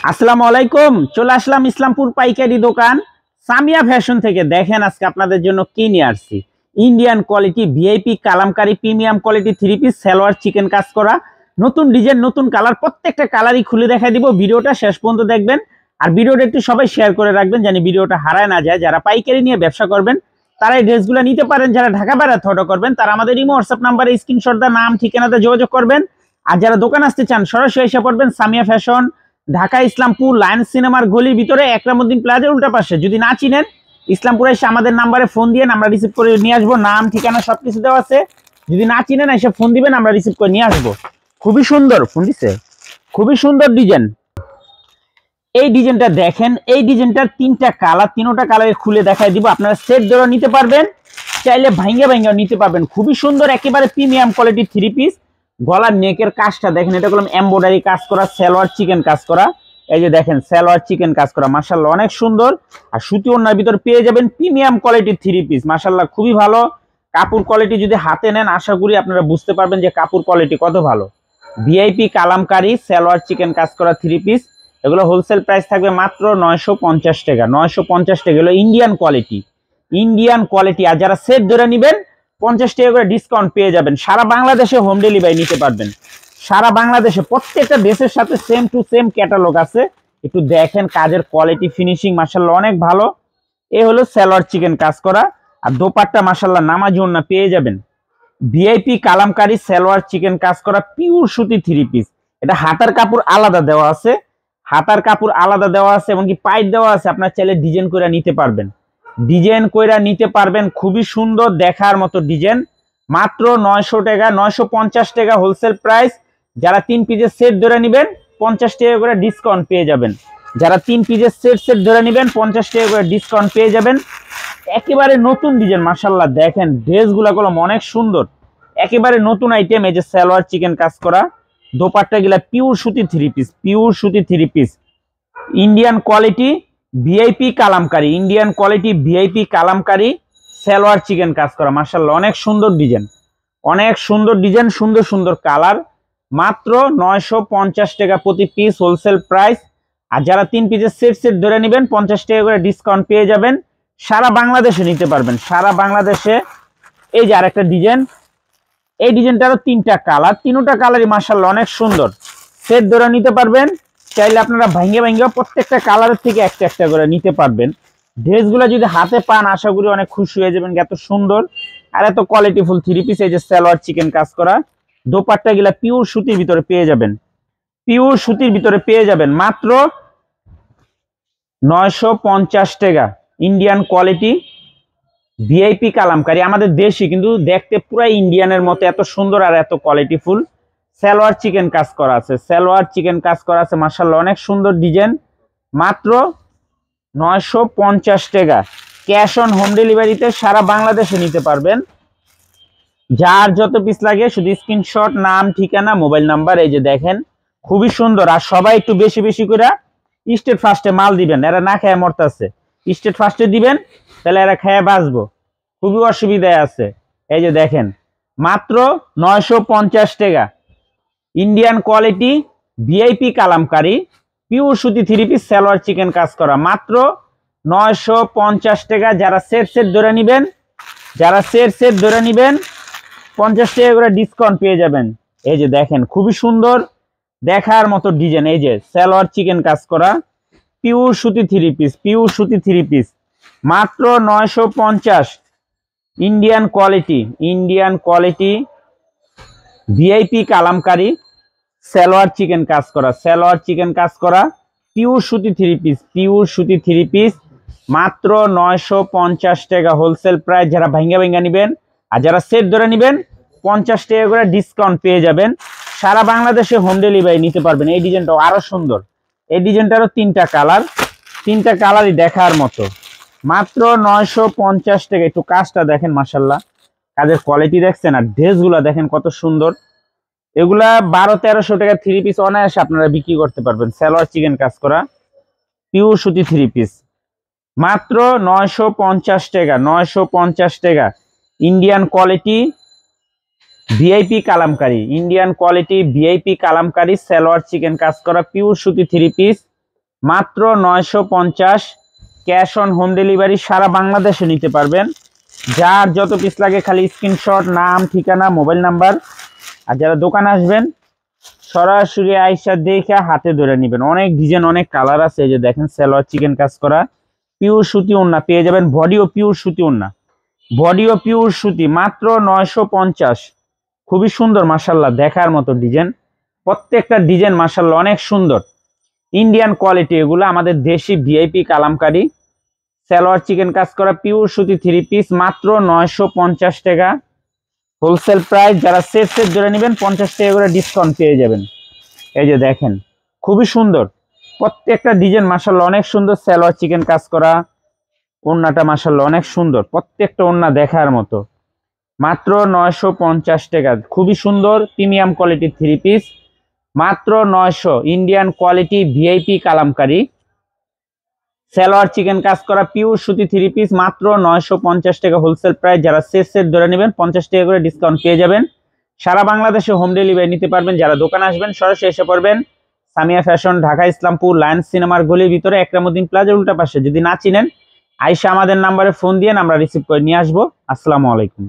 আসসালামু আলাইকুম। চলে আসলাম ইসলামপুর পাইকারি দোকান সামিয়া ফ্যাশন থেকে। দেখেন আজকে আপনাদের জন্য কি নিয়ে আসছি। Indian quality VIP Kalamkari premium quality three piece salwar chicken কাজ করা, নতুন ডিজাইন নতুন কালার, প্রত্যেকটা কালারই খুলে দেখাই দিব। ভিডিওটা শেষ পর্যন্ত দেখবেন আর ভিডিওটা একটু সবাই শেয়ার করে রাখবেন যেন ভিডিওটা হারায় না যায়। যারা পাইকারি নিয়ে ব্যবসা করবেন তারা এই ড্রেসগুলো নিতে পারেন। যারা ঢাকা বেড়াতে অর্ডার করবেন তারা আমাদের ইমো হোয়াটসঅ্যাপ নাম্বারে স্ক্রিনশট দা নাম ঠিকানাতে যোগাযোগ করবেন। আর যারা দোকান আসতে চান সরাসরি এসে পড়বেন সামিয়া ফ্যাশন, ঢাকা ইসলামপুর লায়ন্স সিনেমার গলির ভিতরে একরামউদ্দিন প্লাজার উল্টা পাশে। যদি না চিনেন ইসলামপুরে এসে আমাদের নাম্বারে ফোন দিয়ে আমরা রিসিভ করে নিয়ে আসবো। নাম ঠিকানা সবকিছু দেওয়া আছে। যদি না চিনেন এসে ফোন দিবেন, আমরা রিসিভ করে নিয়ে আসবো। খুবই সুন্দর ফোন দিছে, খুবই সুন্দর ডিজাইন। এই ডিজাইনটা দেখেন, এই ডিজাইনটার তিনটা কালার, তিনটা কালারে খুলে দেখাই দিব। আপনারা সেট ধরে নিতে পারবেন, চাইলে ভাঙ্গা ভাঙ্গা নিতে পারবেন। খুবই সুন্দর, একেবারে প্রিমিয়াম কোয়ালিটি থ্রি পিস। গলার নেকের কাজটা দেখেন, এটা করলাম এমব্রয়ডারি কাজ করা, সালোয়ার চিকেন কাজ করা। এই যে দেখেন সালোয়ার চিকেন কাজ করা, মাশাআল্লাহ অনেক সুন্দর। আর সুতি ওড়নার ভিতর পেয়ে যাবেন প্রিমিয়াম কোয়ালিটির থ্রি পিস, মাশাআল্লাহ খুবই ভালো। কাপড় কোয়ালিটি যদি হাতে নেন আশা করি আপনারা বুঝতে পারবেন যে কাপড় কোয়ালিটি কত ভালো। ভিআইপি কালামকারী সালোয়ার চিকেন কাজ করা থ্রি পিস, এগুলো হোলসেল প্রাইস থাকবে মাত্র 950 টাকা। 950 টাকা হলো ইন্ডিয়ান কোয়ালিটি, ইন্ডিয়ান কোয়ালিটি। আর যারা সেট ধরে নেবেন 50 টাকা করে ডিসকাউন্ট পেয়ে যাবেন। সারা বাংলাদেশে হোম ডেলিভারি নিতে পারবেন। সারা বাংলাদেশে প্রত্যেকটা ড্রেসের সাথে সেম টু সেম ক্যাটালগ আছে। একটু দেখেন কাজের কোয়ালিটি ফিনিশিং মাশাআল্লাহ অনেক ভালো। এই হলো সালোয়ার চিকেন কাজ করা। আর দোপাট্টা মাশাআল্লাহ নামাজি ওড়না পেয়ে যাবেন। ভিআইপি কালামকারী সালোয়ার চিকেন কাজ করা পিওর সুতি থ্রি পিস। এটা হাতার কাপড় আলাদা দেওয়া আছে, হাতার কাপড় আলাদা দেওয়া আছে, এমনকি পাইপ দেওয়া আছে। আপনার চাইলে ডিজাইন করে নিতে পারবেন, ডিজাইন কইরা নিতে পারবেন। খুবই সুন্দর দেখার মতো ডিজাইন। মাত্র 900 টাকা, 950 টাকা হোলসেল প্রাইস। যারা 3 পিসের সেট ধরে নেবেন 50 টাকা করে ডিসকাউন্ট পেয়ে যাবেন। যারা 3 পিসের সেট ধরে নেবেন 50 টাকা করে ডিসকাউন্ট পেয়ে যাবেন। একেবারে নতুন ডিজাইন মাশাআল্লাহ। দেখেন ড্রেসগুলো অনেক সুন্দর, একেবারে নতুন আইটেম। এই যে সালোয়ার চিকেন কাজ করা, দোপাট্টা গুলা পিওর সুতি থ্রি পিস, পিওর সুতি three piece. Indian quality VIP Kalamkari, Indian quality VIP Kalamkari salwar chicken কাজ করা, মাশাআল্লাহ অনেক সুন্দর ডিজাইন, অনেক সুন্দর ডিজাইন, সুন্দর সুন্দর কালার। মাত্র 950 টাকা প্রতি পিস হোলসেল প্রাইস। আর যারা 3 পিসের সেট ধরে নেবেন 50 টাকা করে ডিসকাউন্ট পেয়ে যাবেন। সারা বাংলাদেশে নিতে পারবেন, সারা বাংলাদেশে। এই যে আরেকটা ডিজাইন, এই ডিজাইনটারও 3টা কালার, 3টা কালারই মাশাআল্লাহ অনেক সুন্দর। সেট ধরে নিতে পারবেন, চাইলে আপনারা ভাঙ্গে ভাঙ্গে প্রত্যেকটা কালারের থেকে একটা একটা করে নিতে পারবেন। ড্রেসগুলো যদি হাতে পান আশা করি অনেক খুশি হয়ে যাবেন, এত সুন্দর আর এত কোয়ালিটিফুল থ্রি পিস। এই যে সালোয়ার চিকেন কাজ করা, দোপাট্টা গুলা পিওর সুতির ভিতরে পেয়ে যাবেন, পিওর সুতির ভিতরে পেয়ে যাবেন। মাত্র 950 টাকা। ইন্ডিয়ান কোয়ালিটি ভিআইপি কালামকারী, আমাদের দেশি কিন্তু দেখতে পুরো ইন্ডিয়ানের মতো এত সুন্দর আর এত কোয়ালিটিফুল। সালোয়ার চিকেন কাজ করা আছে, সালোয়ার চিকেন কাজ করা আছে, মাশাআল্লাহ অনেক সুন্দর ডিজাইন। মাত্র 950 টাকা। ক্যাশ অন হোম ডেলিভারিতে সারা বাংলাদেশে নিতে পারবেন। যার যত পিস লাগে শুধু স্ক্রিনশট, নাম ঠিকানা, মোবাইল নাম্বার। এই যে দেখেন খুবই সুন্দর। আর সবাই একটু বেশি বেশি করে স্টেট ফার্স্টে মাল দিবেন, এরা না খেয়ে মরতেছে। স্টেট ফার্স্টে দিবেন, তাহলে এরা খেয়ে বাঁচবো, খুবই অসুবিধায় আছে। এই যে দেখেন মাত্র 950 টাকা। Indian quality VIP Kalamkari pure সুতি থ্রি পিস সালোয়ার চিকেন কাজ করা, মাত্র 950 টাকা। যারা সেট ধরে নেবেন, যারা সেট ধরে নেবেন 50 টাকা করে ডিসকাউন্ট পেয়ে যাবেন। এই যে দেখেন খুবই সুন্দর দেখার মতো ডিজাইন। এই যে সালোয়ার চিকেন কাজ করা পিওর সুতি থ্রি পিস, পিওর সুতি থ্রি পিস, মাত্র 950। Indian quality, Indian quality VIP Kalamkari salwar chicken কাজ করা, সালোয়ার চিকেন কাজ করা পিওর সুতি থ্রি পিস, পিওর সুতি থ্রি পিস, মাত্র 950 টাকা হোলসেল প্রাইস। যারা ভাঙ্গা ভাঙ্গা নেবেন আর যারা সেট ধরে নেবেন 50 টাকা করে ডিসকাউন্ট পেয়ে যাবেন। সারা বাংলাদেশে হোম ডেলিভারি নিতে পারবেন। এই ডিজাইনটাও আরো সুন্দর, এই ডিজাইনটারও 3টা কালার, 3টা কালারই দেখার মতো। মাত্র 950 টাকা। একটু কাজটা দেখেন মাশাআল্লাহ, কাজের কোয়ালিটি দেখছেন আর ড্রেসগুলো দেখেন কত সুন্দর। এগুলা 1200-1300 টাকা থ্রি পিস অনায়াসে আপনারা বিক্রি করতে পারবেন। সালোয়ার চিকেন কাজ করা পিওর সুতি থ্রি পিস, মাত্র 950 টাকা, 950 টাকা। Indian quality VIP Kalamkari, Indian quality VIP Kalamkari salwar chicken কাজ করা পিওর সুতি থ্রি পিস, মাত্র 950, ক্যাশ অন হোম ডেলিভারি, সারা বাংলাদেশে নিতে পারবেন। যার যত পিস লাগে খালি স্ক্রিনশট, নাম, ঠিকানা, মোবাইল নাম্বার। আর যারা দোকান আসবেন সরাসরি আইসা দেখে হাতে ধরে নেবেন। অনেক ডিজাইন, অনেক কালার আছে। এই যে দেখেন সালোয়ার চিকেন কাজ করা, পিওর সুতি ওড়না পেয়ে যাবেন। বডিও পিওর সুতি ওড়না, বডিও পিওর সুতি, মাত্র 950। খুবই সুন্দর মাশাআল্লাহ, দেখার মতো ডিজাইন। প্রত্যেকটা ডিজাইন মাশাআল্লাহ অনেক সুন্দর, ইন্ডিয়ান কোয়ালিটি। এগুলো আমাদের দেশি ভিআইপি কালামকারী সালোয়ার চিকেন কাজ করা পিওর সুতি 3 পিস, মাত্র 950 টাকা হোলসেল প্রাইস। যারা সেট সেট ধরে নেবেন 50 টাকা করে ডিসকাউন্ট পেয়ে যাবেন। এই যে দেখেন খুবই সুন্দর, প্রত্যেকটা ডিজাইন মাশাআল্লাহ অনেক সুন্দর। সালোয়ার চিকেন কাজ করা, ওড়নাটা মাশাআল্লাহ অনেক সুন্দর, প্রত্যেকটা ওড়না দেখার মতো। মাত্র 950 টাকা, খুবই সুন্দর প্রিমিয়াম কোয়ালিটি 3 পিস, মাত্র 900। Indian quality VIP Kalamkari salwar chicken কাজ করা পিওর সুতি 3 পিস, মাত্র 950 টাকা হোলসেল প্রাইস। যারা সেট সেট ধরে নেবেন 50 টাকা করে ডিসকাউন্ট পেয়ে যাবেন। সারা বাংলাদেশে হোম ডেলিভারি নিতে পারবেন। যারা দোকান আসবেন সরাসরি এসে পড়বেন সামিয়া ফ্যাশন, ঢাকা ইসলামপুর লায়ন্স সিনেমার গলির ভিতরে একরামুদ্দিন প্লাজার উল্টা পাশে। যদি না চিনেন আইসা আমাদের নাম্বারে ফোন দিয়ে আমরা রিসিভ করে নিয়ে আসবো। আসসালামু আলাইকুম।